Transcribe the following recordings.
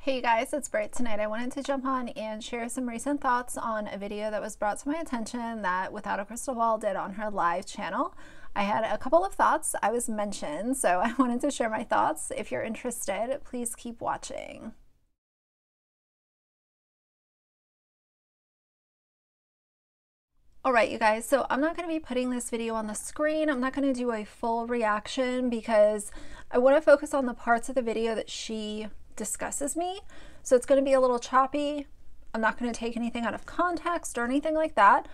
Hey guys, it's Britt. Tonight I wanted to jump on and share some recent thoughts on a video that was brought to my attention that Without a Crystal Ball did on her live channel. I had a couple of thoughts. I was mentioned, so I wanted to share my thoughts. If you're interested, please keep watching. Alright you guys, so I'm not going to be putting this video on the screen. I'm not going to do a full reaction because I want to focus on the parts of the video that she discusses me. So it's going to be a little choppy. I'm not going to take anything out of context or anything like that,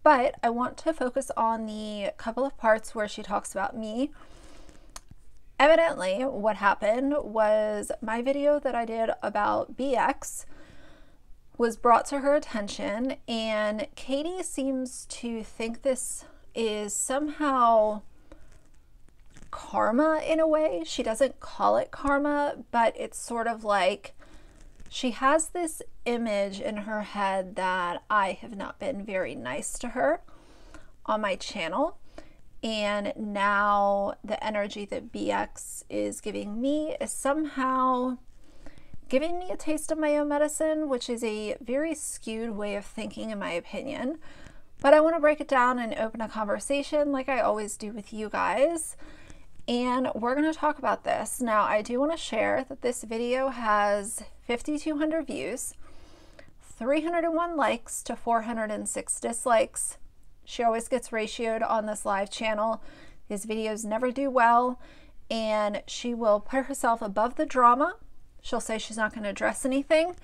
but I want to focus on the couple of parts where she talks about me. Evidently, what happened was my video that I did about BX was brought to her attention, and Katie seems to think this is somehow karma in a way. She doesn't call it karma, but it's sort of like she has this image in her head that I have not been very nice to her on my channel, and now the energy that BX is giving me is somehow giving me a taste of my own medicine, which is a very skewed way of thinking in my opinion. But I want to break it down and open a conversation like I always do with you guys. And we're going to talk about this. Now, I do want to share that this video has 5,200 views, 301 likes to 406 dislikes. She always gets ratioed on this live channel. These videos never do well, and she will put herself above the drama. She'll say she's not going to address anything,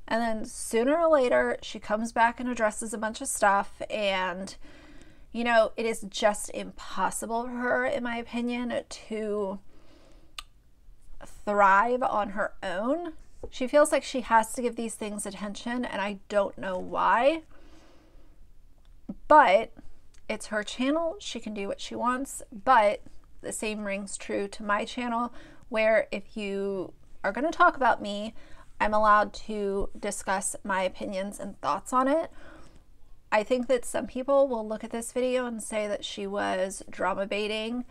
and then sooner or later she comes back and addresses a bunch of stuff, and you know, it is just impossible for her, in my opinion, to thrive on her own. She feels like she has to give these things attention, and I don't know why. But it's her channel. She can do what she wants. But the same rings true to my channel, where if you are going to talk about me, I'm allowed to discuss my opinions and thoughts on it. I think that some people will look at this video and say that she was drama baiting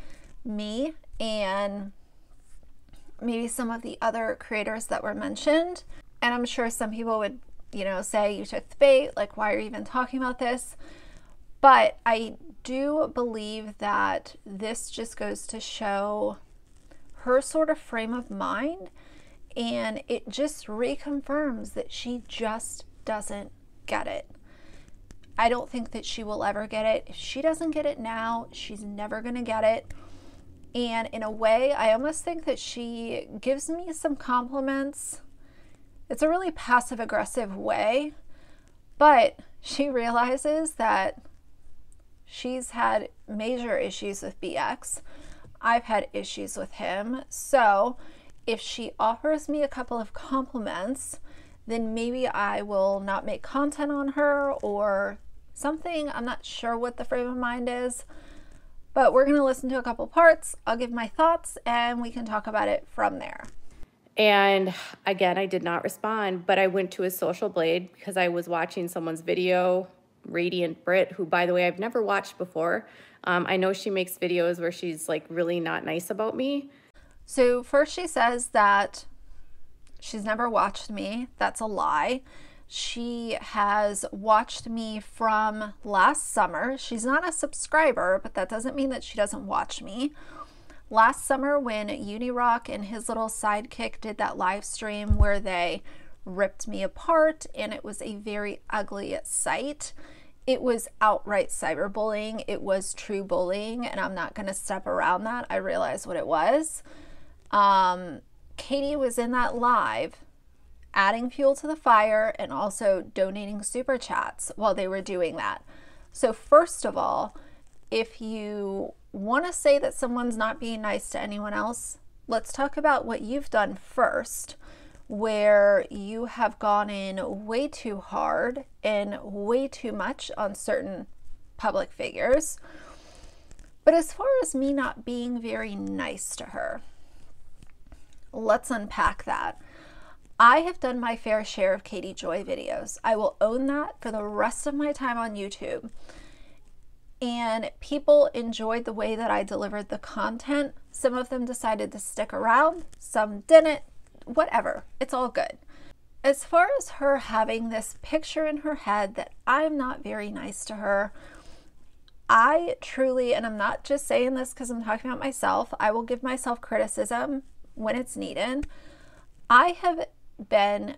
me and maybe some of the other creators that were mentioned. And I'm sure some people would, you know, say you took the bait, like why are you even talking about this? But I do believe that this just goes to show her sort of frame of mind, and it just reconfirms that she just doesn't get it. I don't think that she will ever get it. If she doesn't get it now, she's never going to get it. And in a way, I almost think that she gives me some compliments. It's a really passive-aggressive way, but she realizes that she's had major issues with BX. I've had issues with him. So if she offers me a couple of compliments, then maybe I will not make content on her or something. I'm not sure what the frame of mind is, but we're going to listen to a couple parts. I'll give my thoughts and we can talk about it from there. And again, I did not respond, but I went to his social blade because I was watching someone's video, Radiantbritt, who, by the way, I've never watched before. I know she makes videos where she's like really not nice about me. So first she says that she's never watched me. That's a lie. She has watched me from last summer. She's not a subscriber, but that doesn't mean that she doesn't watch me. Last summer when Unirock and his little sidekick did that live stream where they ripped me apart, and it was a very ugly sight. It was outright cyberbullying. It was true bullying, and I'm not going to step around that. I realized what it was. Katie was in that live adding fuel to the fire and also donating super chats while they were doing that. So first of all, if you want to say that someone's not being nice to anyone else, let's talk about what you've done first, where you have gone in way too hard and way too much on certain public figures. But as far as me not being very nice to her, let's unpack that. I have done my fair share of Katie Joy videos. I will own that for the rest of my time on YouTube. And people enjoyed the way that I delivered the content. Some of them decided to stick around, some didn't, whatever. It's all good. As far as her having this picture in her head that I'm not very nice to her, I truly, and I'm not just saying this because I'm talking about myself, I will give myself criticism when it's needed. I have been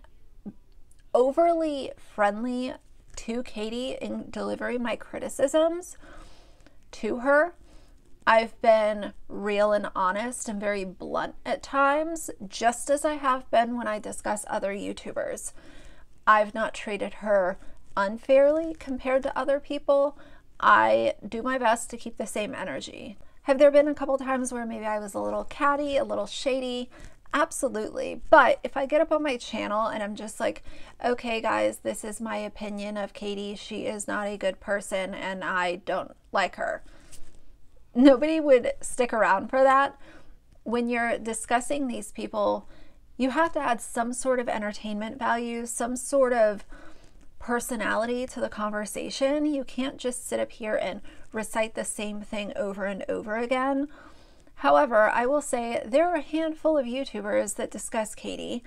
overly friendly to Katie in delivering my criticisms to her. I've been real and honest and very blunt at times, just as I have been when I discuss other YouTubers. I've not treated her unfairly compared to other people. I do my best to keep the same energy. Have there been a couple times where maybe I was a little catty, a little shady? Absolutely. But if I get up on my channel and I'm just like, okay guys, this is my opinion of Katie, she is not a good person and I don't like her, nobody would stick around for that. When you're discussing these people, you have to add some sort of entertainment value, some sort of personality to the conversation. You can't just sit up here and recite the same thing over and over again. However, I will say there are a handful of YouTubers that discuss Katie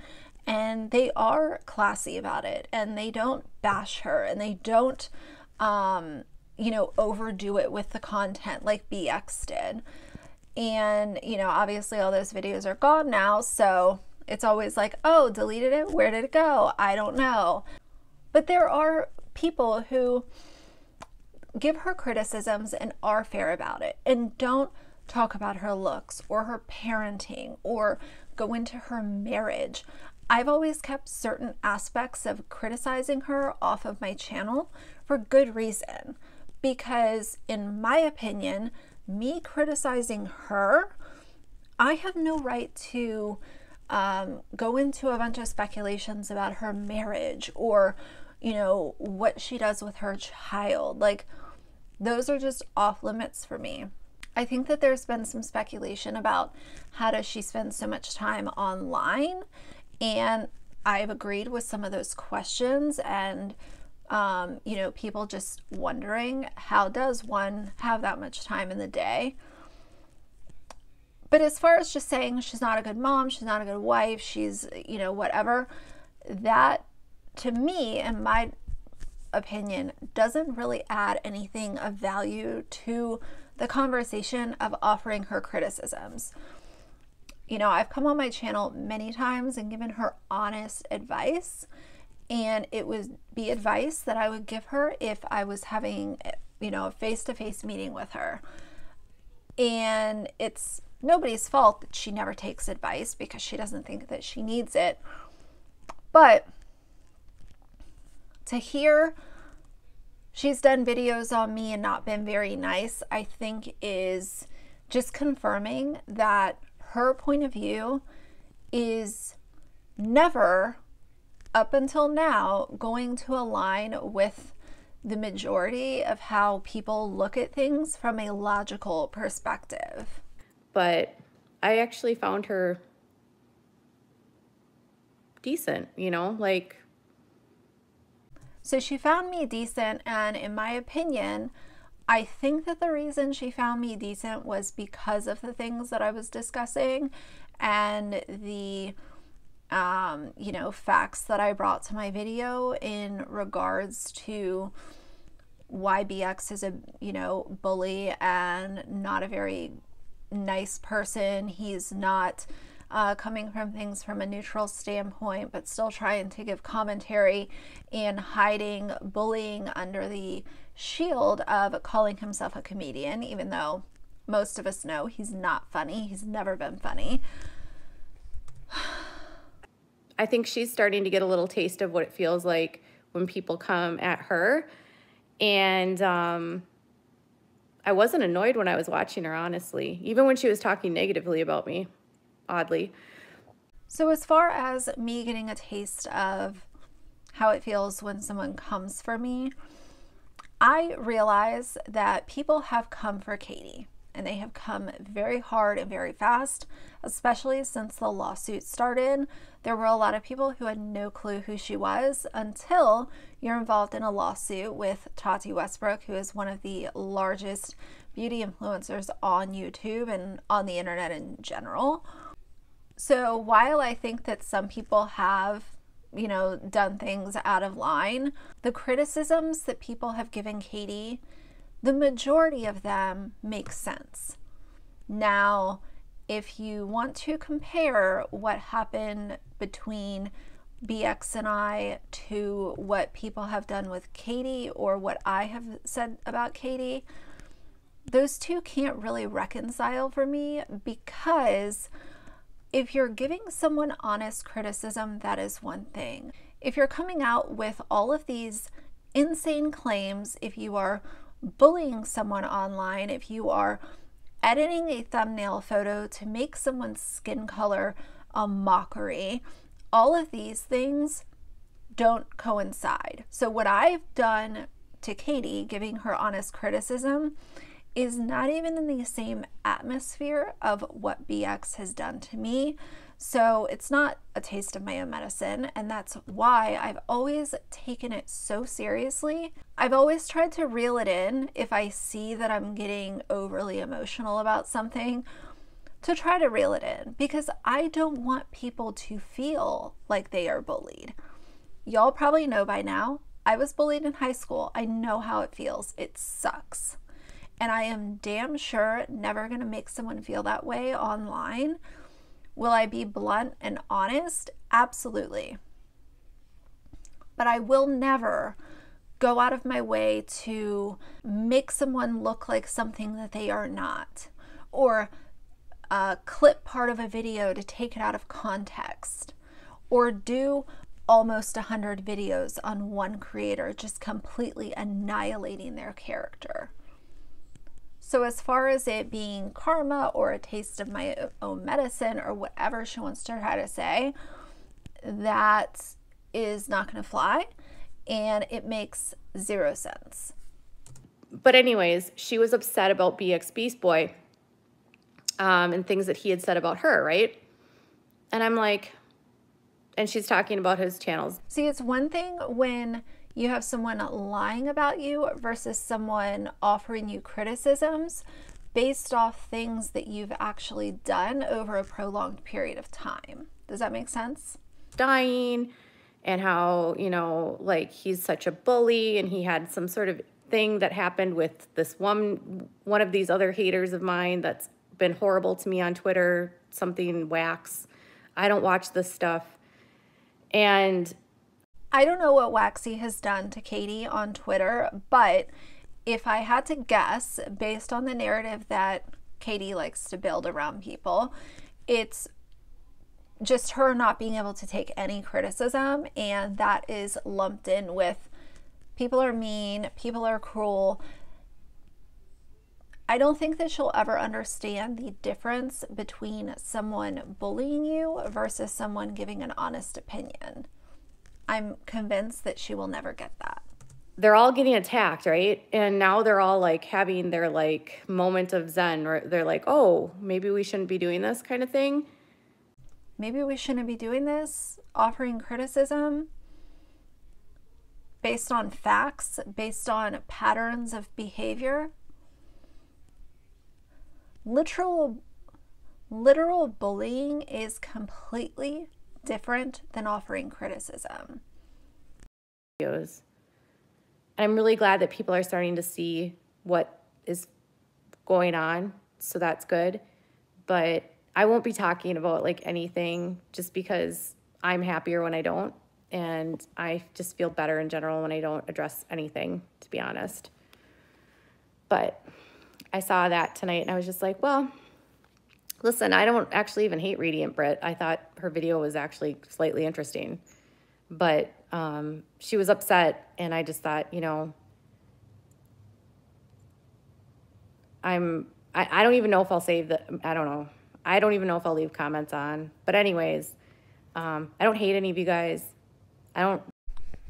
and they are classy about it and they don't bash her and they don't overdo it with the content like BX did. And, obviously all those videos are gone now, so it's always like, oh, deleted it? Where did it go? I don't know. But there are people who give her criticisms and are fair about it and don't talk about her looks or her parenting or go into her marriage. I've always kept certain aspects of criticizing her off of my channel for good reason. Because in my opinion, me criticizing her, I have no right to go into a bunch of speculations about her marriage or, what she does with her child. Like, those are just off limits for me. I think that there's been some speculation about how does she spend so much time online, and I've agreed with some of those questions and people just wondering, how does one have that much time in the day? But as far as just saying she's not a good mom, she's not a good wife, she's, whatever, that to me, in my opinion, doesn't really add anything of value to the conversation of offering her criticisms. I've come on my channel many times and given her honest advice, and it would be advice that I would give her if I was having, a face-to-face meeting with her. And it's nobody's fault that she never takes advice because she doesn't think that she needs it. But to hear she's done videos on me and not been very nice, I think is just confirming that her point of view is never, up until now, going to align with the majority of how people look at things from a logical perspective. But I actually found her decent, So she found me decent, and in my opinion, I think that the reason she found me decent was because of the things that I was discussing and the facts that I brought to my video in regards to why BX is a, bully and not a very nice person. He's not coming from things from a neutral standpoint, but still trying to give commentary and hiding bullying under the shield of calling himself a comedian, even though most of us know he's not funny. He's never been funny. I think she's starting to get a little taste of what it feels like when people come at her. And I wasn't annoyed when I was watching her, honestly, even when she was talking negatively about me, oddly. So as far as me getting a taste of how it feels when someone comes for me, I realize that people have come for Katie, and they have come very hard and very fast, especially since the lawsuit started. There were a lot of people who had no clue who she was until you're involved in a lawsuit with Tati Westbrook, who is one of the largest beauty influencers on YouTube and on the internet in general. So while I think that some people have you know, done things out of line. The criticisms that people have given Katie, the majority of them make sense. Now, if you want to compare what happened between BX and I to what people have done with Katie or what I have said about Katie, those two can't really reconcile for me, because if you're giving someone honest criticism, that is one thing. If you're coming out with all of these insane claims, if you are bullying someone online, if you are editing a thumbnail photo to make someone's skin color a mockery, all of these things don't coincide. So what I've done to Katie, giving her honest criticism, is not even in the same atmosphere of what BX has done to me. So it's not a taste of my own medicine, and that's why I've always taken it so seriously. I've always tried to reel it in if I see that I'm getting overly emotional about something, to try to reel it in, because I don't want people to feel like they are bullied. Y'all probably know by now, I was bullied in high school. I know how it feels. It sucks. And I am damn sure never going to make someone feel that way online. Will I be blunt and honest? Absolutely. But I will never go out of my way to make someone look like something that they are not, or clip part of a video to take it out of context, or do almost 100 videos on one creator, just completely annihilating their character. So as far as it being karma or a taste of my own medicine or whatever she wants to try to say, that is not going to fly, and it makes zero sense. But anyways, she was upset about BX Beast Boy and things that he had said about her, right? And I'm like, and she's talking about his channels. See, it's one thing when you have someone lying about you versus someone offering you criticisms based off things that you've actually done over a prolonged period of time. Does that make sense? Dying, and how, you know, like, he's such a bully, and he had some sort of thing that happened with this one of these other haters of mine that's been horrible to me on Twitter, something Wax. I don't watch this stuff. And I don't know what Waxy has done to Katie on Twitter, but if I had to guess, based on the narrative that Katie likes to build around people, it's just her not being able to take any criticism, and that is lumped in with people are mean, people are cruel. I don't think that she'll ever understand the difference between someone bullying you versus someone giving an honest opinion. I'm convinced that she will never get that. They're all getting attacked, right? And now they're all like having their like moment of zen, where they're like, oh, maybe we shouldn't be doing this kind of thing. Maybe we shouldn't be doing this, offering criticism based on facts, based on patterns of behavior. Literal bullying is completely different than offering criticism. And I'm really glad that people are starting to see what is going on, so that's good. But I won't be talking about like anything just because I'm happier when I don't, and I just feel better in general when I don't address anything, to be honest. But I saw that tonight and I was just like, well, listen, I don't actually even hate Radiantbritt. I thought her video was actually slightly interesting, but she was upset, and I just thought, you know, I don't even know if I'll save the, I don't know. I don't even know if I'll leave comments on. But anyways, I don't hate any of you guys. I don't.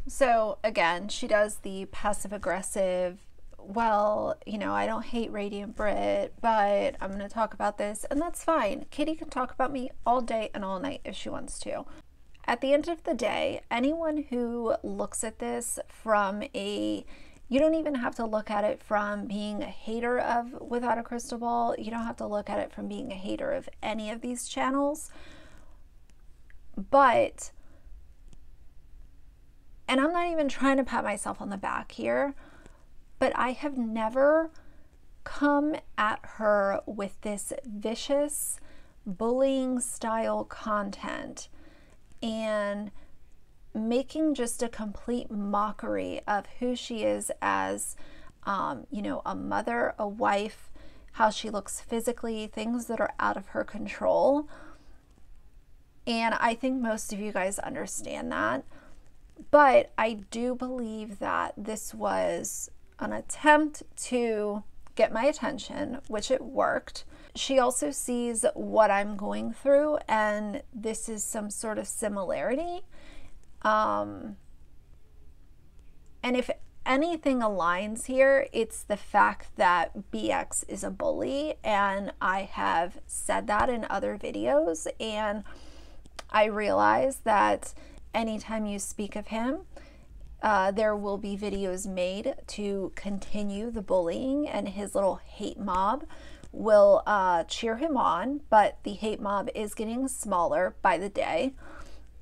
So again, she does the passive aggressive, well, you know, I don't hate Radiantbritt, but I'm going to talk about this, and that's fine. Katie can talk about me all day and all night if she wants to. At the end of the day, anyone who looks at this from a, you don't even have to look at it from being a hater of Without a Crystal Ball. You don't have to look at it from being a hater of any of these channels. But And I'm not even trying to pat myself on the back here, but I have never come at her with this vicious bullying style content and making just a complete mockery of who she is as, you know, a mother, a wife, how she looks physically, things that are out of her control. And I think most of you guys understand that. But I do believe that this was an attempt to get my attention, which it worked. She also sees what I'm going through, and this is some sort of similarity. And if anything aligns here, it's the fact that BX is a bully, and I have said that in other videos, and I realize that anytime you speak of him, there will be videos made to continue the bullying, and his little hate mob will cheer him on, but the hate mob is getting smaller by the day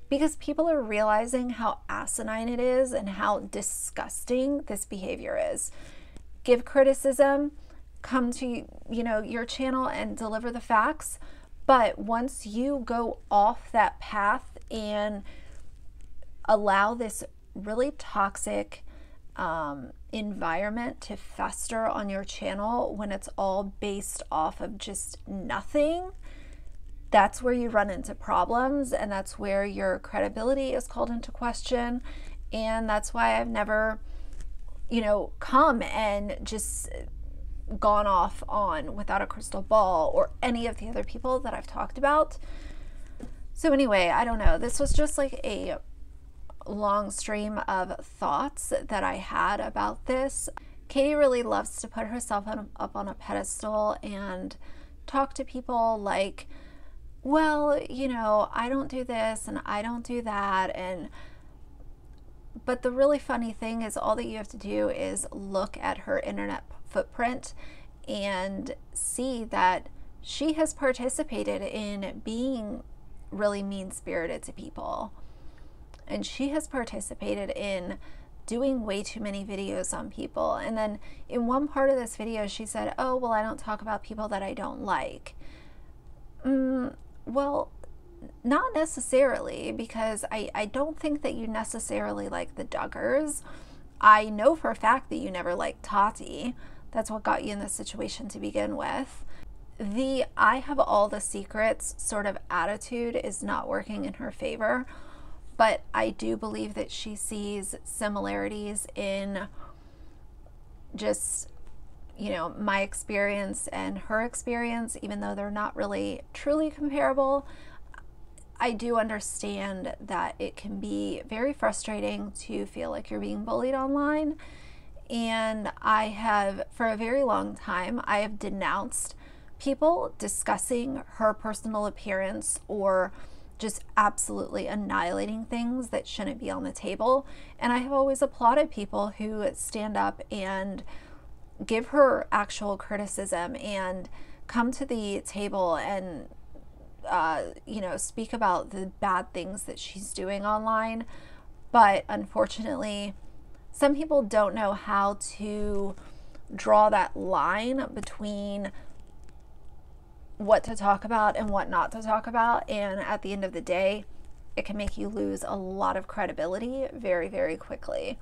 because people are realizing how asinine it is and how disgusting this behavior is. Give criticism, come to, you know, your channel and deliver the facts, but once you go off that path and allow this really toxic environment to fester on your channel when it's all based off of just nothing, that's where you run into problems, and that's where your credibility is called into question. And that's why I've never, you know, come and just gone off on Without a Crystal Ball or any of the other people that I've talked about. So anyway, I don't know. This was just like a long stream of thoughts that I had about this. Katie really loves to put herself up on a pedestal and talk to people like, well, you know, I don't do this and I don't do that. But the really funny thing is all that you have to do is look at her internet footprint and see that she has participated in being really mean-spirited to people. And she has participated in doing way too many videos on people. And then in one part of this video, she said, oh, well, I don't talk about people that I don't like. Well, not necessarily, because I don't think that you necessarily like the Duggars. I know for a fact that you never liked Tati. That's what got you in this situation to begin with. The I have all the secrets sort of attitude is not working in her favor, but I do believe that she sees similarities in just, you know, my experience and her experience, even though they're not really truly comparable. I do understand that it can be very frustrating to feel like you're being bullied online. And I have, for a very long time, I have denounced people discussing her personal appearance or just absolutely annihilating things that shouldn't be on the table. And I have always applauded people who stand up and give her actual criticism and come to the table and you know, speak about the bad things that she's doing online. But unfortunately, some people don't know how to draw that line between what to talk about and what not to talk about. And at the end of the day, it can make you lose a lot of credibility very, very quickly.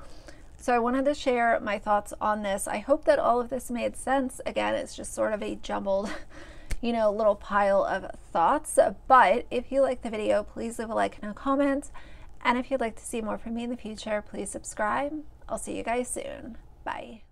So I wanted to share my thoughts on this. I hope that all of this made sense. Again, it's just sort of a jumbled, you know, little pile of thoughts. But if you like the video, please leave a like and a comment. And if you'd like to see more from me in the future, please subscribe. I'll see you guys soon. Bye.